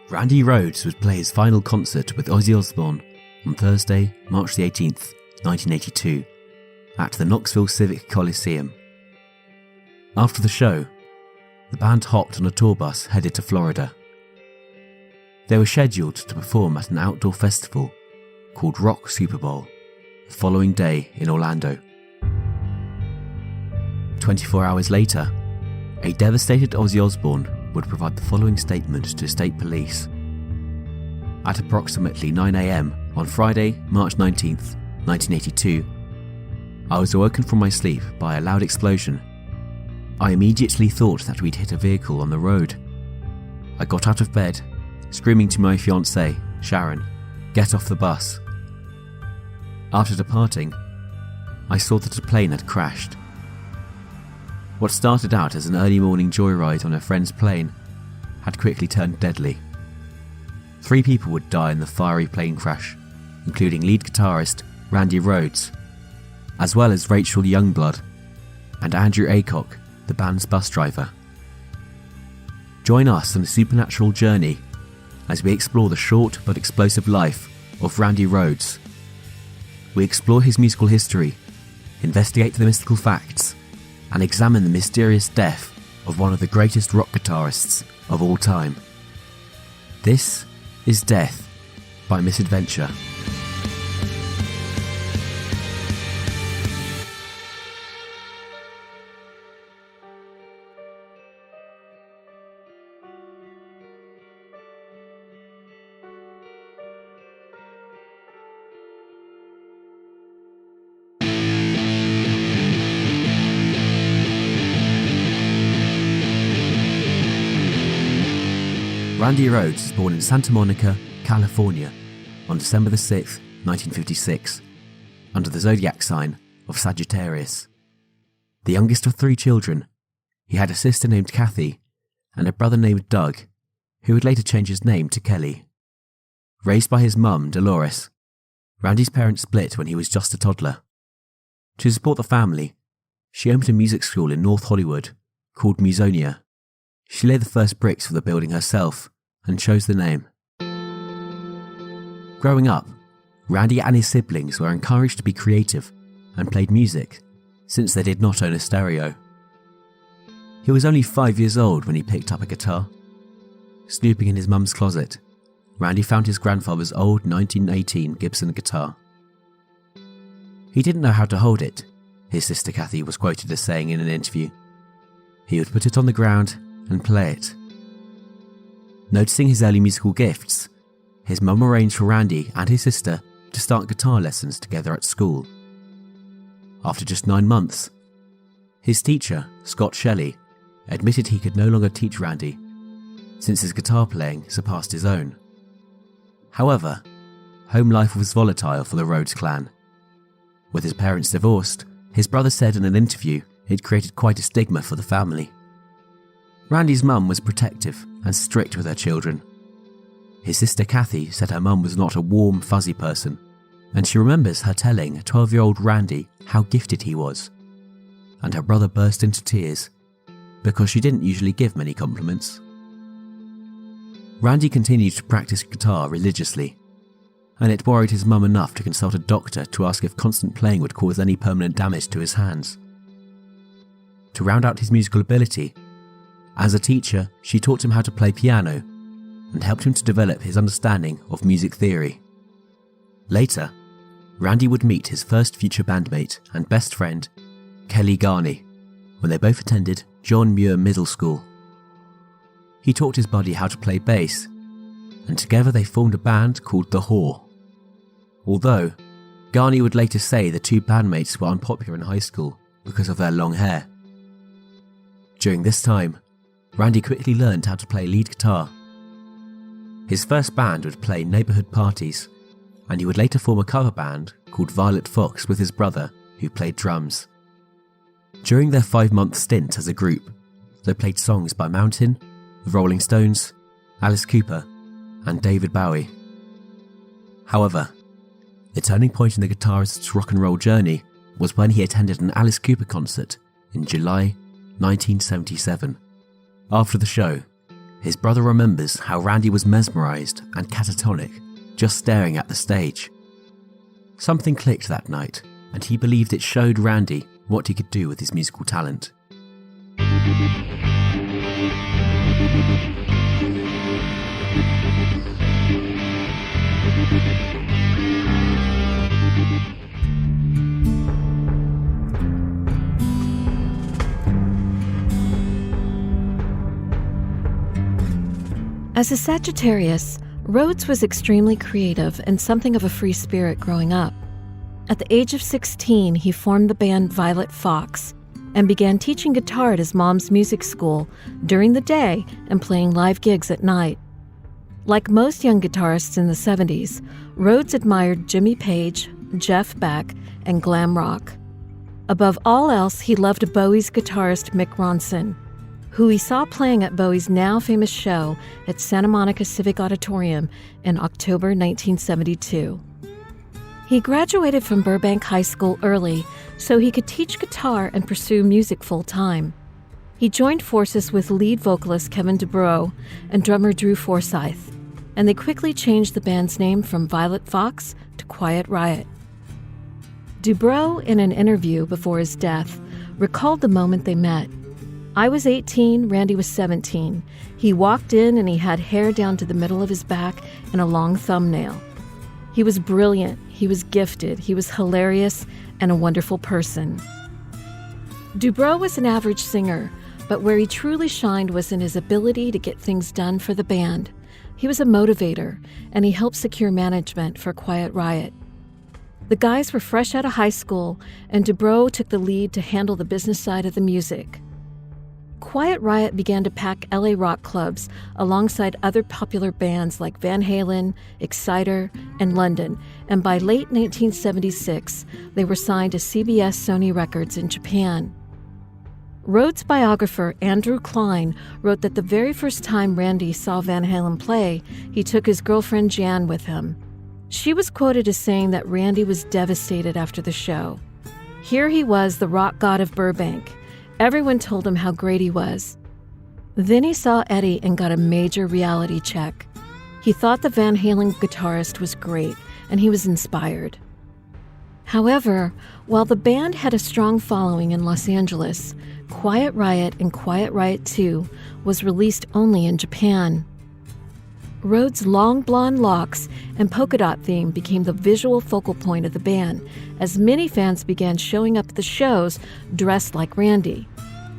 Randy Rhoads would play his final concert with Ozzy Osbourne on Thursday, March the 18th, 1982, at the Knoxville Civic Coliseum. After the show, the band hopped on a tour bus headed to Florida. They were scheduled to perform at an outdoor festival called Rock Super Bowl the following day in Orlando. 24 hours later, a devastated Ozzy Osbourne would provide the following statement to state police. At approximately 9 a.m. on Friday, March 19th, 1982, I was awoken from my sleep by a loud explosion. I immediately thought that we'd hit a vehicle on the road. I got out of bed, screaming to my fiancée, Sharon, "Get off the bus." After departing, I saw that a plane had crashed. What started out as an early morning joyride on a friend's plane had quickly turned deadly. 3 people would die in the fiery plane crash, including lead guitarist Randy Rhoads, as well as Rachel Youngblood and Andrew Aycock, the band's bus driver. Join us on a supernatural journey as we explore the short but explosive life of Randy Rhoads. We explore his musical history, investigate the mystical facts, and examine the mysterious death of one of the greatest rock guitarists of all time. This is Death by Misadventure. Randy Rhoads was born in Santa Monica, California on December the 6th, 1956, under the zodiac sign of Sagittarius. The youngest of 3 children, he had a sister named Kathy and a brother named Doug, who would later change his name to Kelly. Raised by his mum, Dolores, Randy's parents split when he was just a toddler. To support the family, she opened a music school in North Hollywood called Musonia. She laid the first bricks for the building herself and chose the name. Growing up, Randy and his siblings were encouraged to be creative and played music, since they did not own a stereo. He was only 5 years old when he picked up a guitar. Snooping in his mum's closet, Randy found his grandfather's old 1918 Gibson guitar. He didn't know how to hold it, his sister Kathy was quoted as saying in an interview. He would put it on the ground and play it. Noticing his early musical gifts, his mum arranged for Randy and his sister to start guitar lessons together at school. After just 9 months, his teacher, Scott Shelley, admitted he could no longer teach Randy, since his guitar playing surpassed his own. However, home life was volatile for the Rhoads clan. With his parents divorced, his brother said in an interview it created quite a stigma for the family. Randy's mum was protective and strict with her children. His sister Kathy said her mum was not a warm, fuzzy person, and she remembers her telling 12-year-old Randy how gifted he was. And her brother burst into tears, because she didn't usually give many compliments. Randy continued to practice guitar religiously, and it worried his mum enough to consult a doctor to ask if constant playing would cause any permanent damage to his hands. To round out his musical ability, as a teacher, she taught him how to play piano and helped him to develop his understanding of music theory. Later, Randy would meet his first future bandmate and best friend, Kelly Garney, when they both attended John Muir Middle School. He taught his buddy how to play bass, and together they formed a band called The Whore. Although, Garney would later say the 2 bandmates were unpopular in high school because of their long hair. During this time, Randy quickly learned how to play lead guitar. His first band would play neighbourhood parties, and he would later form a cover band called Violet Fox with his brother, who played drums. During their 5-month stint as a group, they played songs by Mountain, the Rolling Stones, Alice Cooper, and David Bowie. However, the turning point in the guitarist's rock and roll journey was when he attended an Alice Cooper concert in July 1977. After the show, his brother remembers how Randy was mesmerised and catatonic just staring at the stage. Something clicked that night, and he believed it showed Randy what he could do with his musical talent. As a Sagittarius, Rhoads was extremely creative and something of a free spirit growing up. At the age of 16, he formed the band Violet Fox and began teaching guitar at his mom's music school during the day and playing live gigs at night. Like most young guitarists in the 70s, Rhoads admired Jimmy Page, Jeff Beck, and glam rock. Above all else, he loved Bowie's guitarist Mick Ronson, who he saw playing at Bowie's now famous show at Santa Monica Civic Auditorium in October 1972. He graduated from Burbank High School early so he could teach guitar and pursue music full-time. He joined forces with lead vocalist Kevin DuBrow and drummer Drew Forsyth, and they quickly changed the band's name from Violet Fox to Quiet Riot. DuBrow, in an interview before his death, recalled the moment they met. "I was 18, Randy was 17. He walked in and he had hair down to the middle of his back and a long thumbnail. He was brilliant, he was gifted, he was hilarious, and a wonderful person." DuBrow was an average singer, but where he truly shined was in his ability to get things done for the band. He was a motivator, and he helped secure management for Quiet Riot. The guys were fresh out of high school, and DuBrow took the lead to handle the business side of the music. Quiet Riot began to pack LA rock clubs alongside other popular bands like Van Halen, Exciter, and London, and by late 1976, they were signed to CBS Sony Records in Japan. Rhoads' biographer Andrew Klein wrote that the very first time Randy saw Van Halen play, he took his girlfriend Jan with him. She was quoted as saying that Randy was devastated after the show. Here he was, the rock god of Burbank. Everyone told him how great he was. Then he saw Eddie and got a major reality check. He thought the Van Halen guitarist was great, and he was inspired. However, while the band had a strong following in Los Angeles, Quiet Riot and Quiet Riot 2 was released only in Japan. Rhoads' long blonde locks and polka dot theme became the visual focal point of the band, as many fans began showing up at the shows dressed like Randy,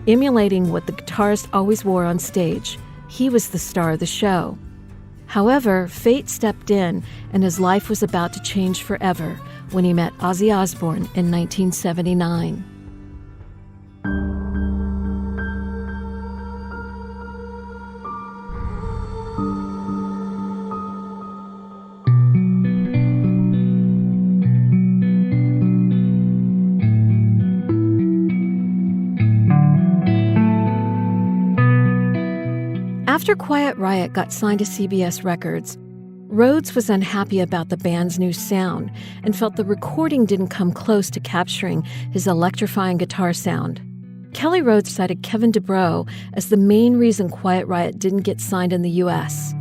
emulating what the guitarist always wore on stage. He was the star of the show. However, fate stepped in, and his life was about to change forever when he met Ozzy Osbourne in 1979. After Quiet Riot got signed to CBS Records, Rhoads was unhappy about the band's new sound and felt the recording didn't come close to capturing his electrifying guitar sound. Kelly Rhoads cited Kevin DuBrow as the main reason Quiet Riot didn't get signed in the U.S.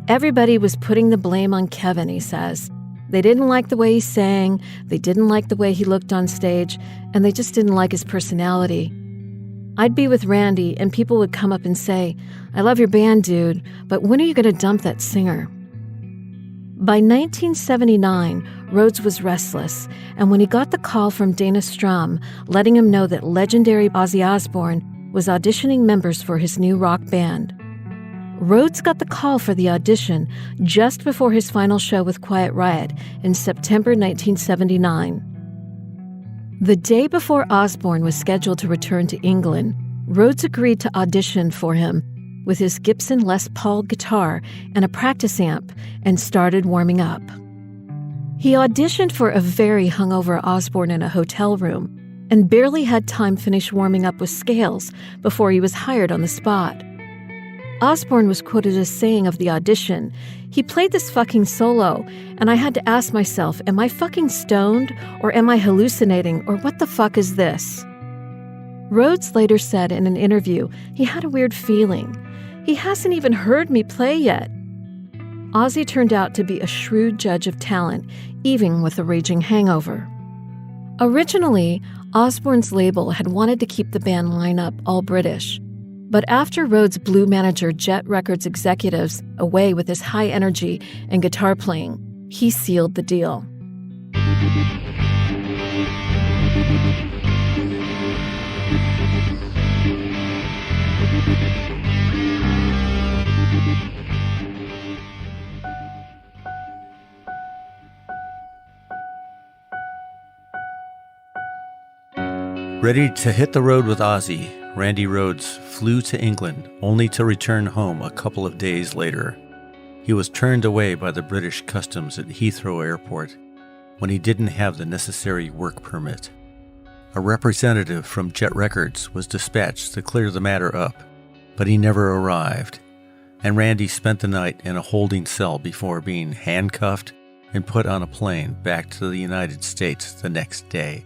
Everybody was putting the blame on Kevin, he says. They didn't like the way he sang, they didn't like the way he looked on stage, and they just didn't like his personality. I'd be with Randy, and people would come up and say, "I love your band, dude, but when are you going to dump that singer?" By 1979, Rhoads was restless, and when he got the call from Dana Strum, letting him know that legendary Ozzy Osbourne was auditioning members for his new rock band. Rhoads got the call for the audition just before his final show with Quiet Riot in September 1979. The day before Osbourne was scheduled to return to England, Rhoads agreed to audition for him with his Gibson Les Paul guitar and a practice amp and started warming up. He auditioned for a very hungover Osbourne in a hotel room and barely had time finish warming up with scales before he was hired on the spot. Osbourne was quoted as saying of the audition, "He played this fucking solo, and I had to ask myself, am I fucking stoned, or am I hallucinating, or what the fuck is this?" Rhoads later said in an interview he had a weird feeling. He hasn't even heard me play yet." Ozzy turned out to be a shrewd judge of talent, even with a raging hangover. Originally, Osbourne's label had wanted to keep the band lineup all British. But after Rhoads blew manager Jet Records executives away with his high energy and guitar playing, he sealed the deal. Ready to hit the road with Ozzy, Randy Rhoads flew to England only to return home a couple of days later. He was turned away by the British customs at Heathrow Airport when he didn't have the necessary work permit. A representative from Jet Records was dispatched to clear the matter up, but he never arrived, and Randy spent the night in a holding cell before being handcuffed and put on a plane back to the United States the next day.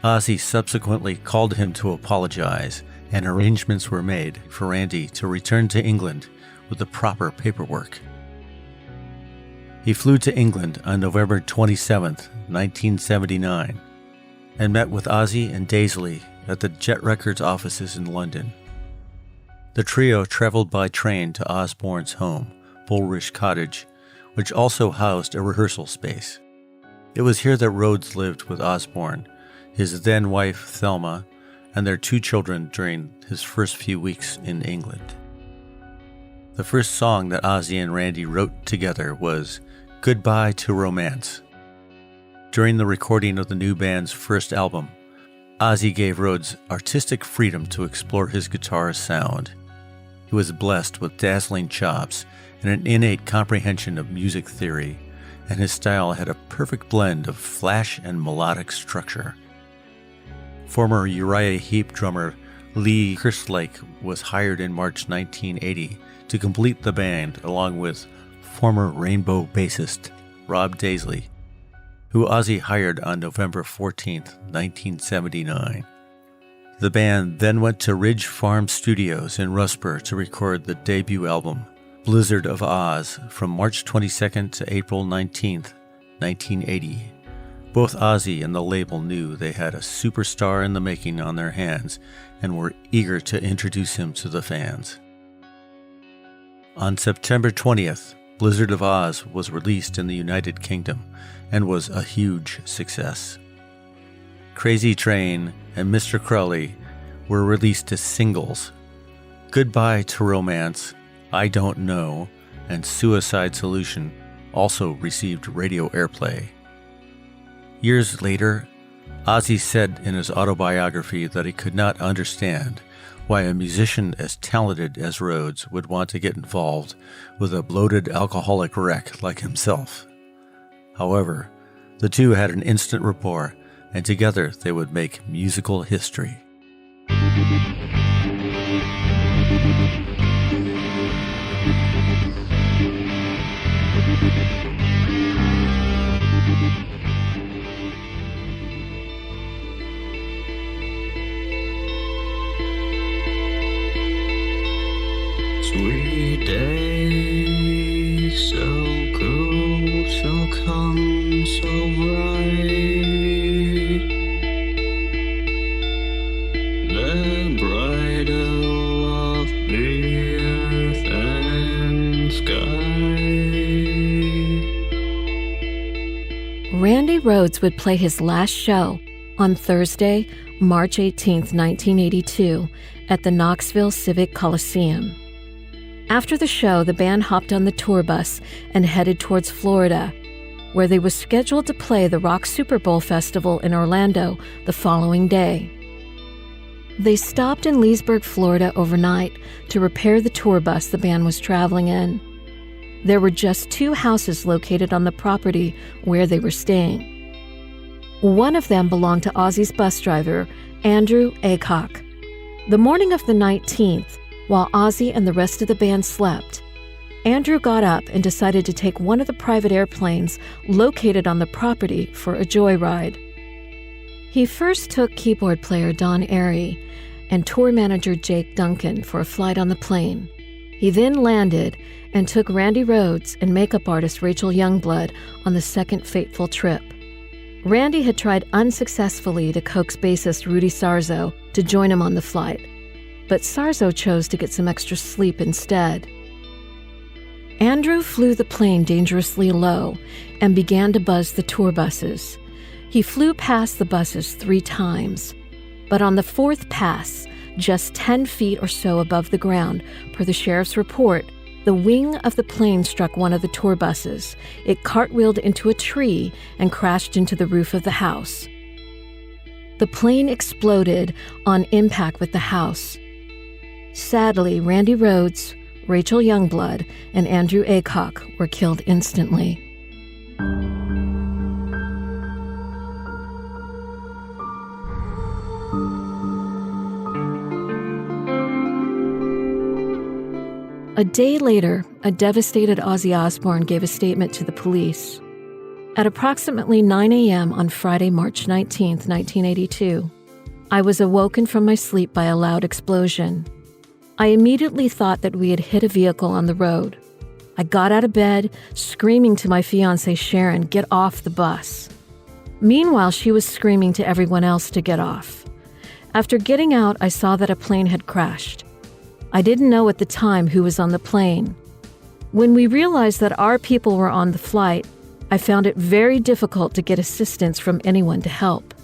Ozzy subsequently called him to apologize, and arrangements were made for Randy to return to England with the proper paperwork. He flew to England on November 27, 1979, and met with Ozzy and Daisley at the Jet Records offices in London. The trio traveled by train to Osbourne's home, Bulrush Cottage, which also housed a rehearsal space. It was here that Rhoads lived with Osbourne, his then-wife Thelma, and their 2 children during his first few weeks in England. The first song that Ozzy and Randy wrote together was "Goodbye to Romance." During the recording of the new band's first album, Ozzy gave Rhoads artistic freedom to explore his guitar sound. He was blessed with dazzling chops and an innate comprehension of music theory, and his style had a perfect blend of flash and melodic structure. Former Uriah Heep drummer Lee Kerslake was hired in March 1980 to complete the band, along with former Rainbow bassist Rob Daisley, who Ozzy hired on November 14, 1979. The band then went to Ridge Farm Studios in Rusper to record the debut album, Blizzard of Oz, from March 22 to April 19, 1980. Both Ozzy and the label knew they had a superstar in the making on their hands and were eager to introduce him to the fans. On September 20th, Blizzard of Oz was released in the United Kingdom and was a huge success. Crazy Train and Mr. Crowley were released as singles. Goodbye to Romance, I Don't Know, and Suicide Solution also received radio airplay. Years later, Ozzy said in his autobiography that he could not understand why a musician as talented as Rhoads would want to get involved with a bloated alcoholic wreck like himself. However, the two had an instant rapport, and together they would make musical history. Sweet day, so cool, so calm, so bright. The bridal of the earth and sky. Randy Rhoads would play his last show on Thursday, March 18, 1982, at the Knoxville Civic Coliseum. After the show, the band hopped on the tour bus and headed towards Florida, where they were scheduled to play the Rock Super Bowl Festival in Orlando the following day. They stopped in Leesburg, Florida overnight to repair the tour bus the band was traveling in. There were just 2 houses located on the property where they were staying. One of them belonged to Ozzy's bus driver, Andrew Aycock. The morning of the 19th, while Ozzy and the rest of the band slept, Andrew got up and decided to take one of the private airplanes located on the property for a joyride. He first took keyboard player Don Airey and tour manager Jake Duncan for a flight on the plane. He then landed and took Randy Rhoads and makeup artist Rachel Youngblood on the second fateful trip. Randy had tried unsuccessfully to coax bassist Rudy Sarzo to join him on the flight, but Sarzo chose to get some extra sleep instead. Andrew flew the plane dangerously low and began to buzz the tour buses. He flew past the buses 3 times, but on the 4th pass, just 10 feet or so above the ground, per the sheriff's report, the wing of the plane struck one of the tour buses. It cartwheeled into a tree and crashed into the roof of the house. The plane exploded on impact with the house. Sadly, Randy Rhoads, Rachel Youngblood, and Andrew Aycock were killed instantly. A day later, a devastated Ozzy Osbourne gave a statement to the police. At approximately 9 a.m. on Friday, March 19, 1982, I was awoken from my sleep by a loud explosion. I immediately thought that we had hit a vehicle on the road. I got out of bed, screaming to my fiancée Sharon, "Get off the bus." Meanwhile, she was screaming to everyone else to get off. After getting out, I saw that a plane had crashed. I didn't know at the time who was on the plane. When we realized that our people were on the flight, I found it very difficult to get assistance from anyone to help.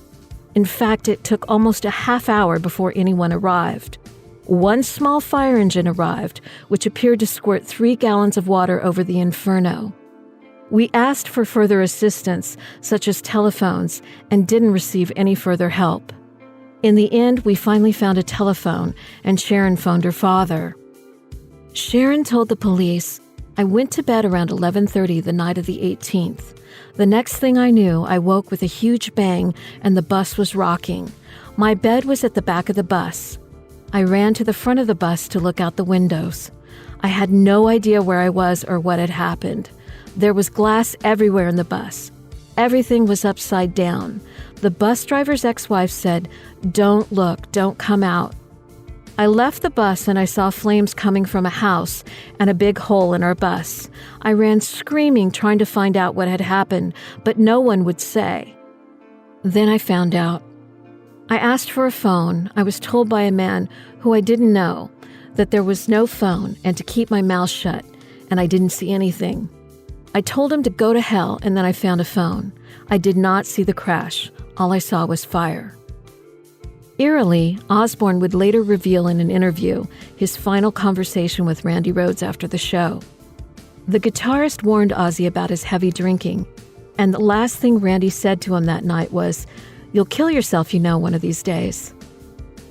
In fact, it took almost a half hour before anyone arrived. One small fire engine arrived, which appeared to squirt 3 gallons of water over the inferno. We asked for further assistance, such as telephones, and didn't receive any further help. In the end, we finally found a telephone, and Sharon phoned her father. Sharon told the police, "I went to bed around 11:30 the night of the 18th. The next thing I knew, I woke with a huge bang, and the bus was rocking. My bed was at the back of the bus. I ran to the front of the bus to look out the windows. I had no idea where I was or what had happened. There was glass everywhere in the bus. Everything was upside down. The bus driver's ex-wife said, 'Don't look, don't come out.' I left the bus and I saw flames coming from a house and a big hole in our bus. I ran screaming, trying to find out what had happened, but no one would say. Then I found out. I asked for a phone. I was told by a man who I didn't know that there was no phone and to keep my mouth shut, and I didn't see anything. I told him to go to hell, and then I found a phone. I did not see the crash. All I saw was fire." Eerily, Osbourne would later reveal in an interview his final conversation with Randy Rhoads after the show. The guitarist warned Ozzy about his heavy drinking, and the last thing Randy said to him that night was, "You'll kill yourself, you know, one of these days."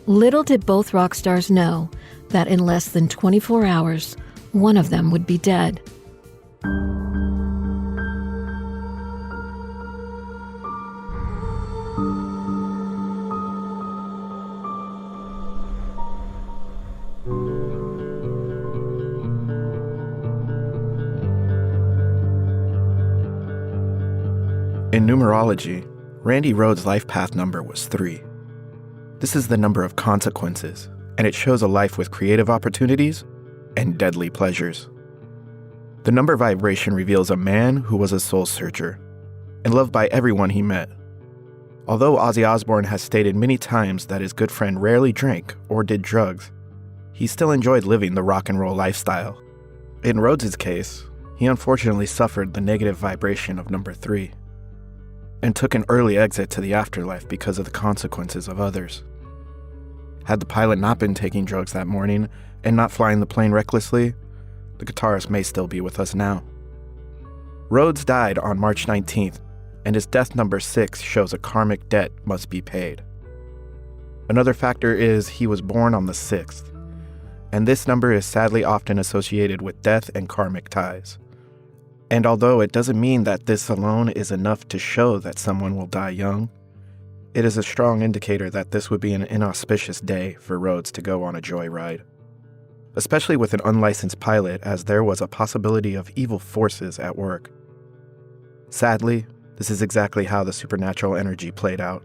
Little did both rock stars know that in less than 24 hours, one of them would be dead. In numerology, Randy Rhoads' life path number was 3. This is the number of consequences, and it shows a life with creative opportunities and deadly pleasures. The number vibration reveals a man who was a soul searcher and loved by everyone he met. Although Ozzy Osbourne has stated many times that his good friend rarely drank or did drugs, he still enjoyed living the rock and roll lifestyle. In Rhoads' case, he unfortunately suffered the negative vibration of number 3 and took an early exit to the afterlife because of the consequences of others. Had the pilot not been taking drugs that morning and not flying the plane recklessly, the guitarist may still be with us now. Rhoads died on March 19th, and his death number 6 shows a karmic debt must be paid. Another factor is he was born on the 6th, and this number is sadly often associated with death and karmic ties. And although it doesn't mean that this alone is enough to show that someone will die young, it is a strong indicator that this would be an inauspicious day for Rhoads to go on a joyride. Especially with an unlicensed pilot, as there was a possibility of evil forces at work. Sadly, this is exactly how the supernatural energy played out.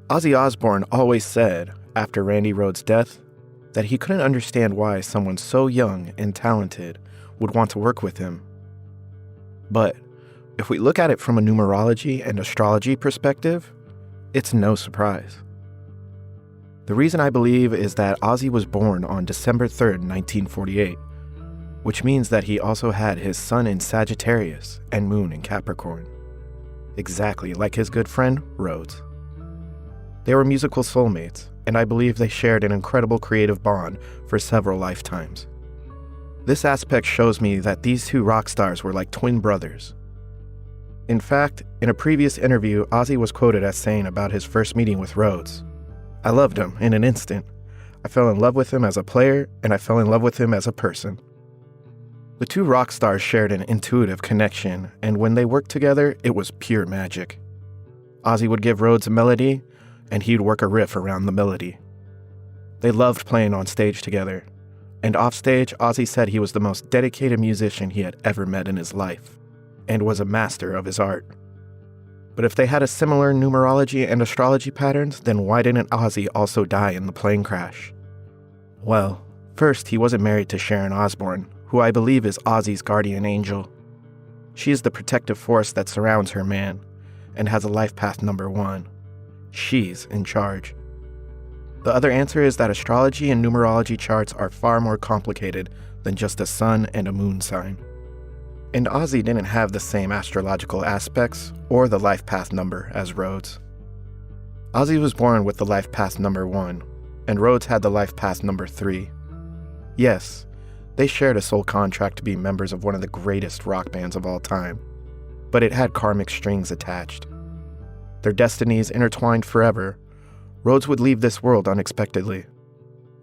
Ozzy Osbourne always said, after Randy Rhoads' death that he couldn't understand why someone so young and talented would want to work with him. But if we look at it from a numerology and astrology perspective, it's no surprise. The reason I believe is that Ozzy was born on December 3rd, 1948, which means that he also had his sun in Sagittarius and moon in Capricorn, exactly like his good friend Rhoads. They were musical soulmates, and I believe they shared an incredible creative bond for several lifetimes. This aspect shows me that these two rock stars were like twin brothers. In fact, in a previous interview, Ozzy was quoted as saying about his first meeting with Rhoads, "I loved him in an instant. I fell in love with him as a player, and I fell in love with him as a person." The two rock stars shared an intuitive connection, and when they worked together, it was pure magic. Ozzy would give Rhoads a melody, and he'd work a riff around the melody. They loved playing on stage together, and offstage, Ozzy said he was the most dedicated musician he had ever met in his life, and was a master of his art. But if they had a similar numerology and astrology patterns, then why didn't Ozzy also die in the plane crash? Well, first, he wasn't married to Sharon Osbourne, who I believe is Ozzy's guardian angel. She is the protective force that surrounds her man, and has a life path number 1. She's in charge. The other answer is that astrology and numerology charts are far more complicated than just a sun and a moon sign. And Ozzy didn't have the same astrological aspects or the life path number as Rhoads. Ozzy was born with the life path number 1, and Rhoads had the life path number 3. Yes, they shared a soul contract to be members of one of the greatest rock bands of all time, but it had karmic strings attached. Their destinies intertwined forever. Rhoads would leave this world unexpectedly,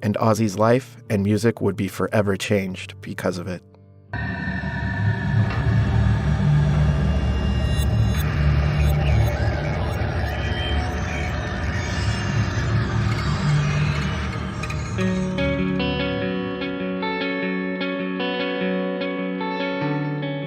and Ozzy's life and music would be forever changed because of it.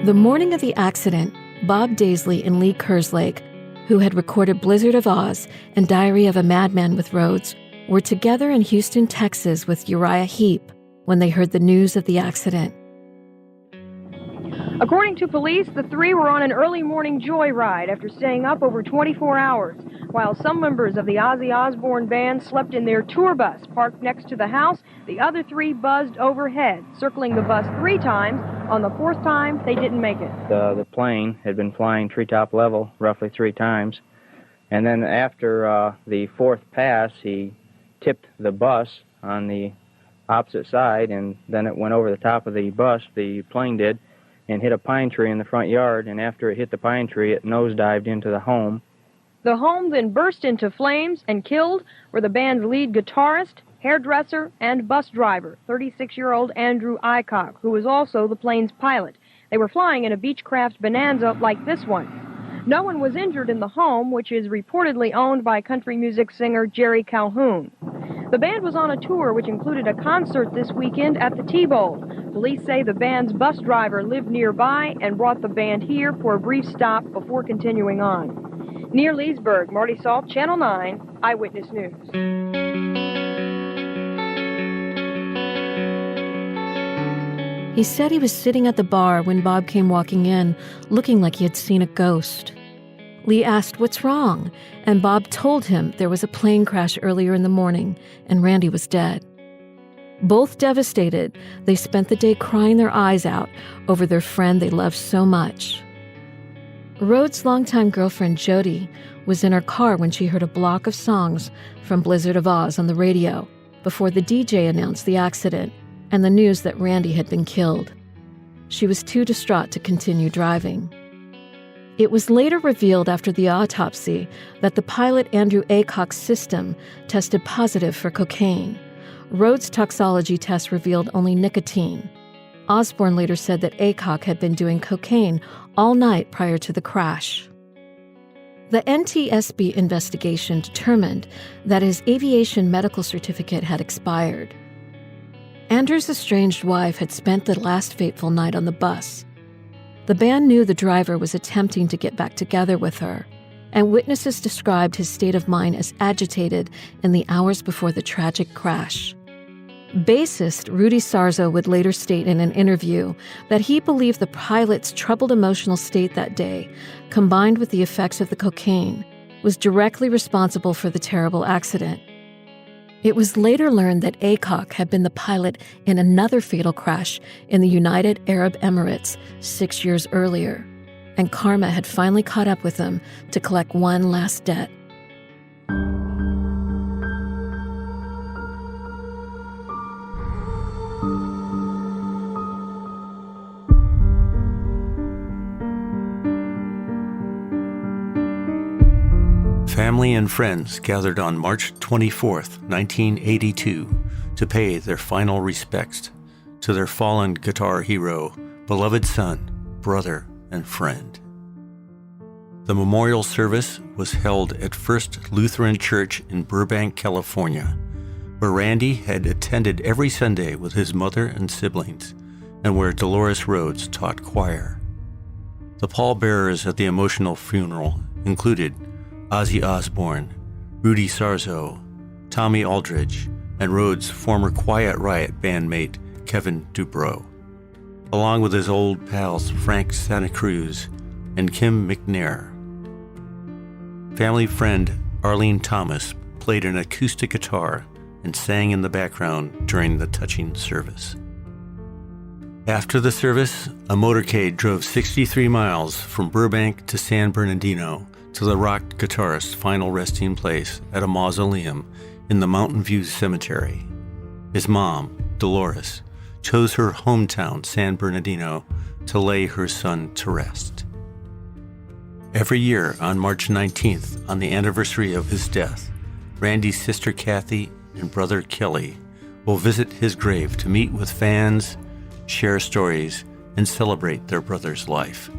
The morning of the accident, Bob Daisley and Lee Kerslake, who had recorded Blizzard of Oz and Diary of a Madman with Rhoads, were together in Houston, Texas with Uriah Heep when they heard the news of the accident. According to police, the three were on an early morning joyride after staying up over 24 hours, while some members of the Ozzy Osbourne band slept in their tour bus parked next to the house. The other three buzzed overhead, circling the bus 3 times. On the 4th time, they didn't make it. The plane had been flying treetop level roughly 3 times, and then after the 4th pass, he tipped the bus on the opposite side, and then it went over the top of the bus, the plane did, and hit a pine tree in the front yard, and after it hit the pine tree, it nosedived into the home. The home then burst into flames, and killed were the band's lead guitarist, hairdresser, and bus driver, 36-year-old Andrew Aycock, who was also the plane's pilot. They were flying in a Beechcraft Bonanza like this one. No one was injured in the home, which is reportedly owned by country music singer Jerry Calhoun. The band was on a tour which included a concert this weekend at the T-Bowl. Police say the band's bus driver lived nearby and brought the band here for a brief stop before continuing on. Near Leesburg, Marty Salt, Channel 9, Eyewitness News. He said he was sitting at the bar when Bob came walking in, looking like he had seen a ghost. Lee asked, "What's wrong?" And Bob told him there was a plane crash earlier in the morning and Randy was dead. Both devastated, they spent the day crying their eyes out over their friend they loved so much. Rhoads' longtime girlfriend Jody was in her car when she heard a block of songs from Blizzard of Oz on the radio before the DJ announced the accident and the news that Randy had been killed. She was too distraught to continue driving. It was later revealed after the autopsy that the pilot Andrew Aycock's system tested positive for cocaine. Rhoads' toxology test revealed only nicotine. Osbourne later said that Aycock had been doing cocaine all night prior to the crash. The NTSB investigation determined that his aviation medical certificate had expired. Andrew's estranged wife had spent the last fateful night on the bus. The band knew the driver was attempting to get back together with her. and witnesses described his state of mind as agitated in the hours before the tragic crash. Bassist Rudy Sarzo would later state in an interview that he believed the pilot's troubled emotional state that day, combined with the effects of the cocaine, was directly responsible for the terrible accident. It was later learned that Aycock had been the pilot in another fatal crash in the United Arab Emirates 6 years earlier, and karma had finally caught up with him to collect one last debt. Family and friends gathered on March 24th, 1982, to pay their final respects to their fallen guitar hero, beloved son, brother, and friend. The memorial service was held at First Lutheran Church in Burbank, California, where Randy had attended every Sunday with his mother and siblings, and where Dolores Rhoads taught choir. The pallbearers at the emotional funeral included Ozzy Osbourne, Rudy Sarzo, Tommy Aldridge, and Rhoads' former Quiet Riot bandmate Kevin Dubrow, along with his old pals Frank Santa Cruz and Kim McNair. Family friend Arlene Thomas played an acoustic guitar and sang in the background during the touching service. After the service, a motorcade drove 63 miles from Burbank to San Bernardino to the rock guitarist's final resting place at a mausoleum in the Mountain View Cemetery. His mom, Dolores, chose her hometown, San Bernardino, to lay her son to rest. Every year on March 19th, on the anniversary of his death, Randy's sister Kathy and brother Kelly will visit his grave to meet with fans, share stories, and celebrate their brother's life.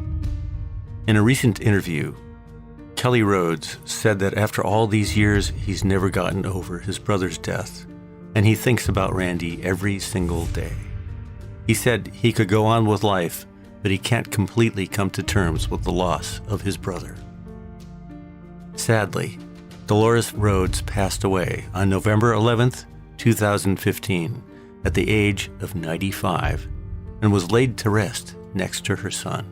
In a recent interview, Kelly Rhoads said that after all these years, he's never gotten over his brother's death, and he thinks about Randy every single day. He said he could go on with life, but he can't completely come to terms with the loss of his brother. Sadly, Dolores Rhoads passed away on November 11th, 2015, at the age of 95, and was laid to rest next to her son.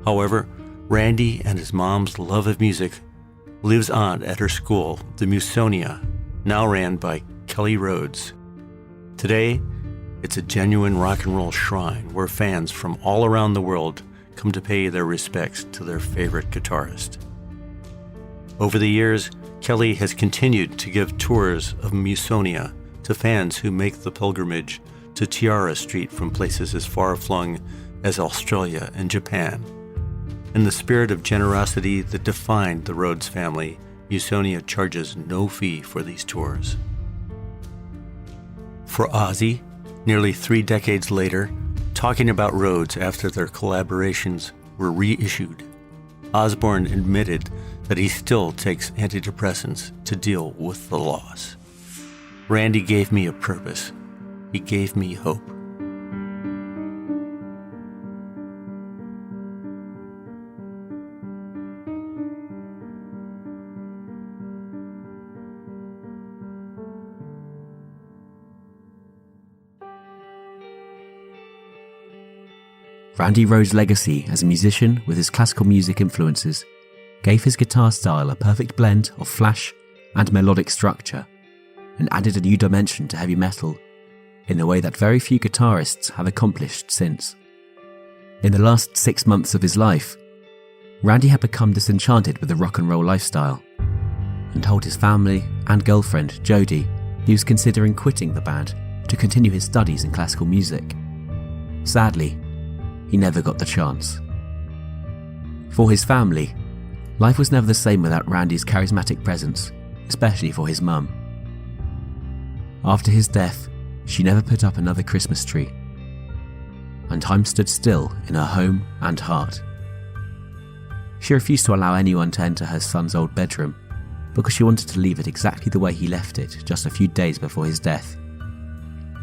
However, Randy and his mom's love of music lives on at her school, the Musonia, now ran by Kelly Rhoads. Today, it's a genuine rock and roll shrine where fans from all around the world come to pay their respects to their favorite guitarist. Over the years, Kelly has continued to give tours of Musonia to fans who make the pilgrimage to Tiara Street from places as far-flung as Australia and Japan. In the spirit of generosity that defined the Rhoads family, Musonia charges no fee for these tours. For Ozzy, nearly 3 decades later, talking about Rhoads after their collaborations were reissued, Osbourne admitted that he still takes antidepressants to deal with the loss. Randy gave me a purpose. He gave me hope. Randy Rhoads' legacy as a musician with his classical music influences gave his guitar style a perfect blend of flash and melodic structure, and added a new dimension to heavy metal in a way that very few guitarists have accomplished since. In the last 6 months of his life, Randy had become disenchanted with the rock and roll lifestyle and told his family and girlfriend, Jodie, he was considering quitting the band to continue his studies in classical music. Sadly, he never got the chance. For his family, life was never the same without Randy's charismatic presence, especially for his mum. After his death, she never put up another Christmas tree, and time stood still in her home and heart. She refused to allow anyone to enter her son's old bedroom because she wanted to leave it exactly the way he left it just a few days before his death.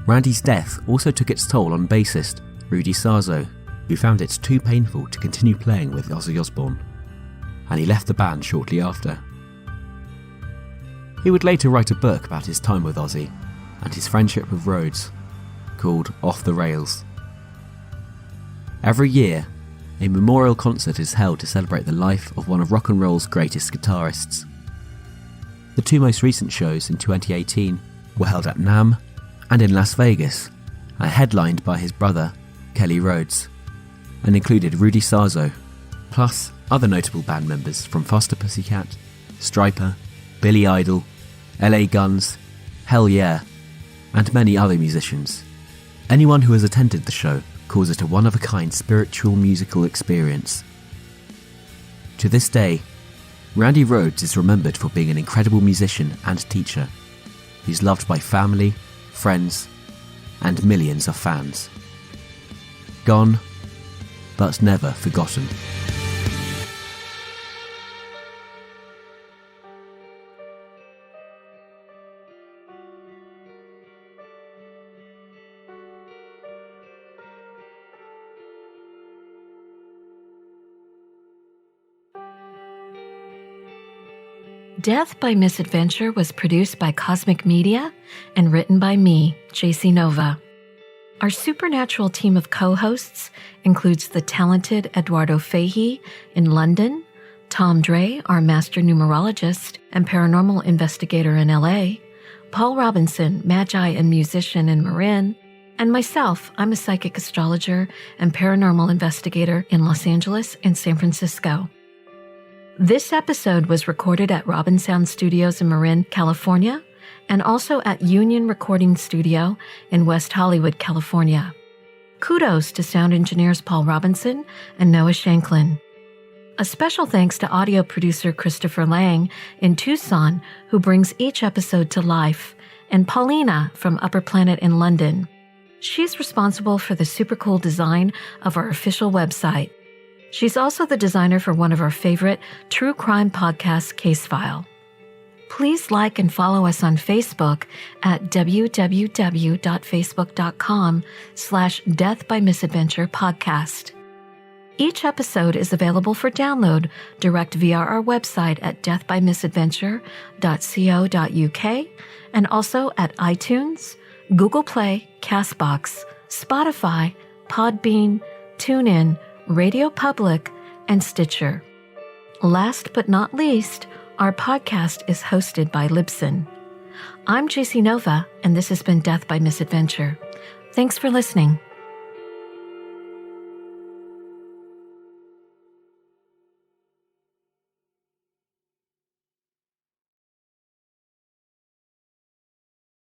Randy's death also took its toll on bassist Rudy Sarzo, who found it too painful to continue playing with Ozzy Osbourne. and he left the band shortly after. He would later write a book about his time with Ozzy and his friendship with Rhoads, called Off the Rails. Every year, a memorial concert is held to celebrate the life of one of rock and roll's greatest guitarists. The two most recent shows in 2018 were held at NAMM and in Las Vegas, and headlined by his brother, Kelly Rhoads, and included Rudy Sarzo, plus other notable band members from Foster Pussycat, Stryper, Billy Idol, LA Guns, Hell Yeah, and many other musicians. Anyone who has attended the show calls it a one-of-a-kind spiritual musical experience. To this day, Randy Rhoads is remembered for being an incredible musician and teacher. He's loved by family, friends, and millions of fans. Gone, but never forgotten. Death by Misadventure was produced by Cosmic Media and written by me, JC Nova. Our supernatural team of co-hosts includes the talented Eduardo Fahey in London, Tom Dre, our master numerologist and paranormal investigator in LA, Paul Robinson, magi and musician in Marin, and myself, I'm a psychic astrologer and paranormal investigator in Los Angeles and San Francisco. This episode was recorded at Robin Sound Studios in Marin, California, and also at Union Recording Studio in West Hollywood, California. Kudos to sound engineers Paul Robinson and Noah Shanklin. A special thanks to audio producer Christopher Lang in Tucson, who brings each episode to life, and Paulina from Upper Planet in London. She's responsible for the super cool design of our official website. She's also the designer for one of our favorite true crime podcasts, Case File. Please like and follow us on Facebook at www.facebook.com/deathbymisadventurepodcast. Each episode is available for download direct via our website at deathbymisadventure.co.uk and also at iTunes, Google Play, Castbox, Spotify, Podbean, TuneIn, Radio Public, and Stitcher. Last but not least, our podcast is hosted by Libsyn. I'm JC Nova, and this has been Death by Misadventure. Thanks for listening.